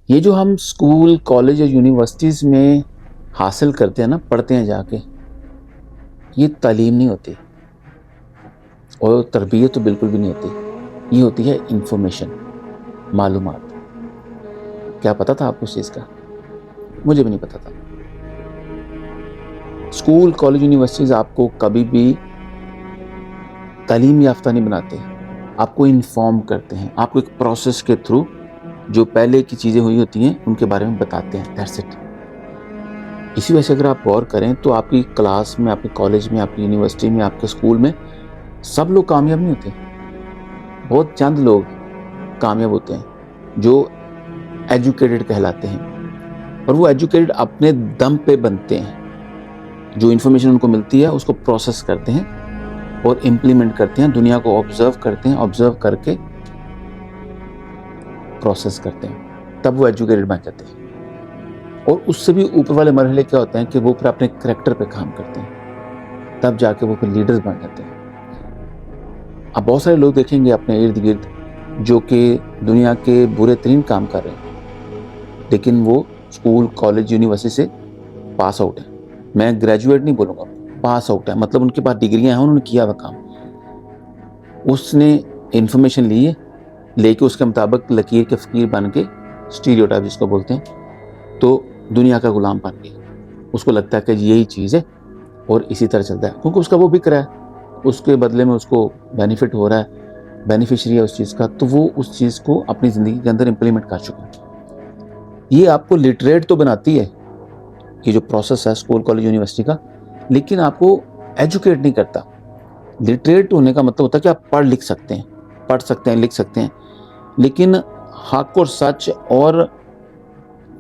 یہ جو ہم اسکول کالج یا یونیورسٹیز میں حاصل کرتے ہیں نا، پڑھتے ہیں جا کے، یہ تعلیم نہیں ہوتی اور تربیت تو بالکل بھی نہیں ہوتی. یہ ہوتی ہے انفارمیشن، معلومات. کیا پتا تھا آپ کو اس چیز کا؟ مجھے بھی نہیں پتا تھا. اسکول کالج یونیورسٹیز آپ کو کبھی بھی تعلیم یافتہ نہیں بناتے، آپ کو انفارم کرتے ہیں. آپ کو ایک پروسیس کے تھرو جو پہلے کی چیزیں ہوئی ہوتی ہیں ان کے بارے میں بتاتے ہیں. That's it. اسی وجہ سے اگر آپ غور کریں تو آپ کی کلاس میں، آپ کے کالج میں، آپ کی یونیورسٹی میں، آپ کے اسکول میں سب لوگ کامیاب نہیں ہوتے. بہت چند لوگ کامیاب ہوتے ہیں جو ایجوکیٹڈ کہلاتے ہیں، اور وہ ایجوکیٹڈ اپنے دم پہ بنتے ہیں. جو انفارمیشن ان کو ملتی ہے اس کو پروسیس کرتے ہیں اور امپلیمنٹ کرتے ہیں. دنیا کو آبزرو کرتے ہیں، آبزرو کر کے پروسیس کرتے ہیں، تب وہ ایجوکیٹڈ بن جاتے ہیں. اور اس سے بھی اوپر والے مرحلے کیا ہوتے ہیں کہ وہ پھر اپنے کریکٹر پہ کام کرتے ہیں، تب جا کے وہ پھر لیڈرز بن جاتے ہیں. اب بہت سارے لوگ دیکھیں گے اپنے ارد گرد جو کہ دنیا کے برے ترین کام کر رہے ہیں، لیکن وہ اسکول کالج یونیورسٹی سے پاس آؤٹ ہیں. میں گریجویٹ نہیں بولوں گا، پاس آؤٹ ہے، مطلب ان کے پاس ڈگریاں ہیں، انہوں نے کیا وہ کام. اس نے انفارمیشن لی ہے، لے کے اس کے مطابق لکیر کے فقیر بن کے، اسٹیریوٹائپ جس کو بولتے ہیں، تو دنیا کا غلام بن گیا. اس کو لگتا ہے کہ یہی چیز ہے اور اسی طرح چلتا ہے، کیونکہ اس کا وہ بک رہا ہے، اس کے بدلے میں اس کو بینیفٹ ہو رہا ہے، بینیفیشری ہے اس چیز کا، تو وہ اس چیز کو اپنی زندگی کے اندر امپلیمنٹ کر چکا ہے. یہ آپ کو لٹریٹ تو بناتی ہے، یہ جو پروسیس ہے اسکول کالج یونیورسٹی کا، لیکن آپ کو ایجوکیٹ نہیں کرتا. لٹریٹ ہونے کا مطلب ہوتا ہے کہ آپ پڑھ لکھ سکتے ہیں، پڑھ سکتے ہیں، لکھ سکتے ہیں، لیکن حق اور سچ اور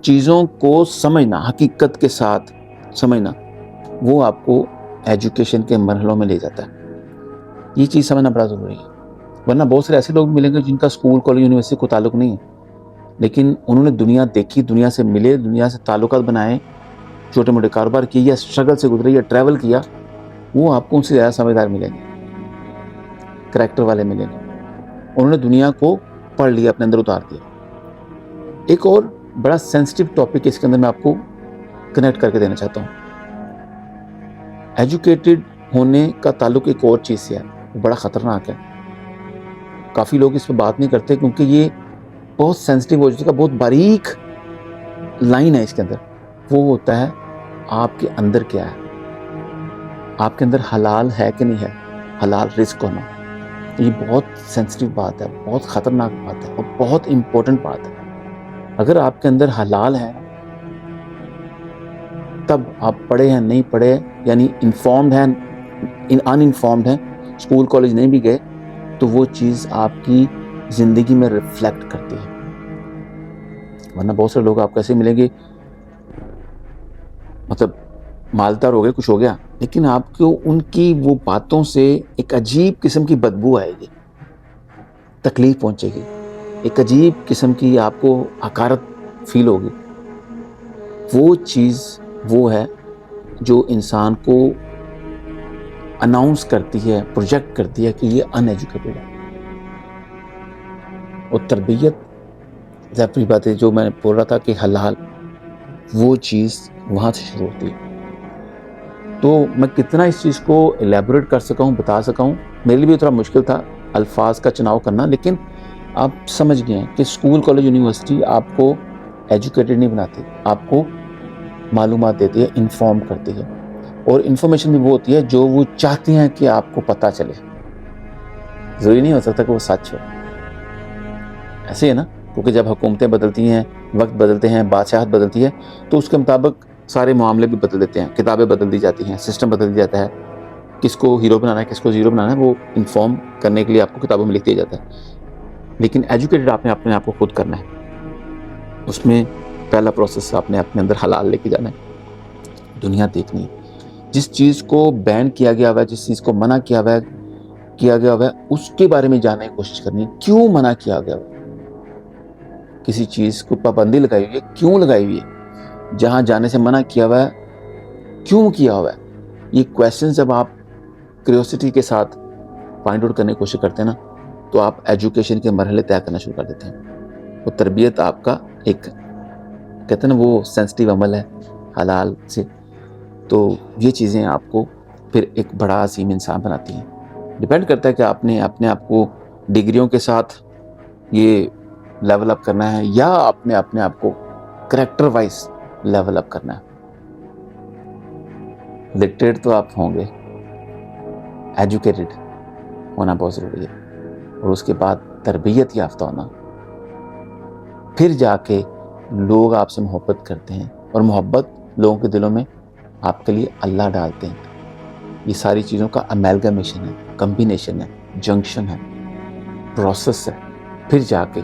چیزوں کو سمجھنا، حقیقت کے ساتھ سمجھنا، وہ آپ کو ایجوکیشن کے مرحلوں میں لے جاتا ہے. یہ چیز سمجھنا بڑا ضروری ہے. ورنہ بہت سارے ایسے لوگ ملیں گے جن کا اسکول کالج یونیورسٹی کو تعلق نہیں ہے، لیکن انہوں نے دنیا دیکھی، دنیا سے ملے، دنیا سے تعلقات بنائے، چھوٹے موٹے کاروبار کیے، یا اسٹرگل سے گزرے، یا ٹریول کیا. وہ آپ کو ان سے زیادہ سمجھدار ملیں گے، کریکٹر والے ملیں گے. انہوں نے دنیا کو پڑھ لیا، اپنے اندر اتار دیا. ایک اور بڑا سینسٹیو ٹاپک اس کے اندر میں آپ کو کنیکٹ کر کے دینا چاہتا ہوں. ایجوکیٹڈ ہونے کا تعلق ایک اور چیز سے ہے، وہ بڑا خطرناک ہے. کافی لوگ اس پہ بات نہیں کرتے کیونکہ یہ بہت سینسٹیو ہو چکا، بہت باریک لائن ہے اس کے اندر. وہ ہوتا ہے آپ کے اندر کیا ہے، آپ کے اندر حلال ہے کہ نہیں ہے، حلال رزق ہونا. یہ بہت سینسٹیو بات ہے، بہت خطرناک بات ہے اور بہت امپورٹنٹ بات ہے. اگر آپ کے اندر حلال ہے تب آپ پڑھے ہیں، نہیں پڑھے، یعنی انفارمڈ ہیں، ان انفارمڈ ہیں، اسکول کالج نہیں بھی گئے، تو وہ چیز آپ کی زندگی میں ریفلیکٹ کرتی ہے. ورنہ بہت سارے لوگ آپ کیسے ملیں گے، مطلب مالدار ہو گئے، کچھ ہو گیا، لیکن آپ کو ان کی وہ باتوں سے ایک عجیب قسم کی بدبو آئے گی، تکلیف پہنچے گی، ایک عجیب قسم کی آپ کو حقارت فیل ہوگی. وہ چیز وہ ہے جو انسان کو اناؤنس کرتی ہے، پروجیکٹ کرتی ہے کہ یہ ان ایجوکیٹڈ ہے. اور تربیت، ظاہری بات ہے جو میں بول رہا تھا کہ حلال، وہ چیز وہاں سے شروع ہوتی ہے. تو میں کتنا اس چیز کو الیبوریٹ کر سکا ہوں، بتا سکا ہوں، میرے لیے بھی تھوڑا مشکل تھا الفاظ کا چناؤ کرنا، لیکن آپ سمجھ گئے ہیں کہ اسکول کالج یونیورسٹی آپ کو ایجوکیٹڈ نہیں بناتی، آپ کو معلومات دیتی ہے، انفارم کرتی ہے. اور انفارمیشن بھی وہ ہوتی ہے جو وہ چاہتے ہیں کہ آپ کو پتہ چلے. ضروری نہیں ہو سکتا کہ وہ سچ ہو. ایسے ہے نا، کیونکہ جب حکومتیں بدلتی ہیں، وقت بدلتے ہیں، بادشاہت بدلتی ہے، تو اس کے مطابق سارے معاملے بھی بدل دیتے ہیں، کتابیں بدل دی جاتی ہیں، سسٹم بدل دیا جاتا ہے. کس کو ہیرو بنانا ہے، کس کو زیرو بنانا ہے، وہ انفارم کرنے کے لیے آپ کو کتابوں میں لکھ دیا جاتا ہے. لیکن ایجوکیٹڈ آپ نے اپنے آپ کو خود کرنا ہے. اس میں پہلا پروسیس آپ نے اپنے اندر حلال لے کے جانا ہے، دنیا دیکھنی ہے. جس چیز کو بین کیا گیا ہوا ہے، جس چیز کو منع کیا گیا ہوا ہے، اس کے بارے میں جاننے کی کوشش کرنی ہے. کیوں منع کیا گیا ہوا ہے، کسی چیز کو پابندی لگائی ہوئی ہے، کیوں لگائی ہوئی ہے، جہاں جانے سے منع کیا ہوا ہے کیوں کیا ہوا ہے. یہ کویسچن جب آپ کیوریوسٹی کے ساتھ فائنڈ آؤٹ کرنے کی کوشش کرتے ہیں نا، تو آپ ایجوکیشن کے مرحلے طے کرنا شروع کر دیتے ہیں. وہ تربیت آپ کا ایک کہتے ہیں نا وہ سینسٹیو عمل ہے حلال سے، تو یہ چیزیں آپ کو پھر ایک بڑا عظیم انسان بناتی ہیں۔ ڈیپینڈ کرتا ہے کہ آپ نے اپنے آپ کو ڈگریوں کے ساتھ یہ لیول اپ کرنا ہے یا آپ نے اپنے آپ کو کریکٹر وائز لیول اپ کرنا ہے۔ لٹریٹ تو آپ ہوں گے، ایجوکیٹڈ ہونا بہت ضروری ہے، اور اس کے بعد تربیت یافتہ ہونا، پھر جا کے لوگ آپ سے محبت کرتے ہیں، اور محبت لوگوں کے دلوں میں آپ کے لیے اللہ ڈالتے ہیں۔ یہ ساری چیزوں کا امیلگمیشن ہے، کمبینیشن ہے، جنکشن ہے، پروسیس ہے، پھر جا کے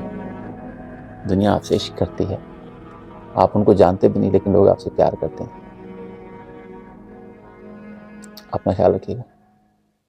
دنیا آپ سے عشق کرتی ہے۔ آپ ان کو جانتے بھی نہیں لیکن لوگ آپ سے پیار کرتے ہیں۔ اپنا خیال رکھیے گا۔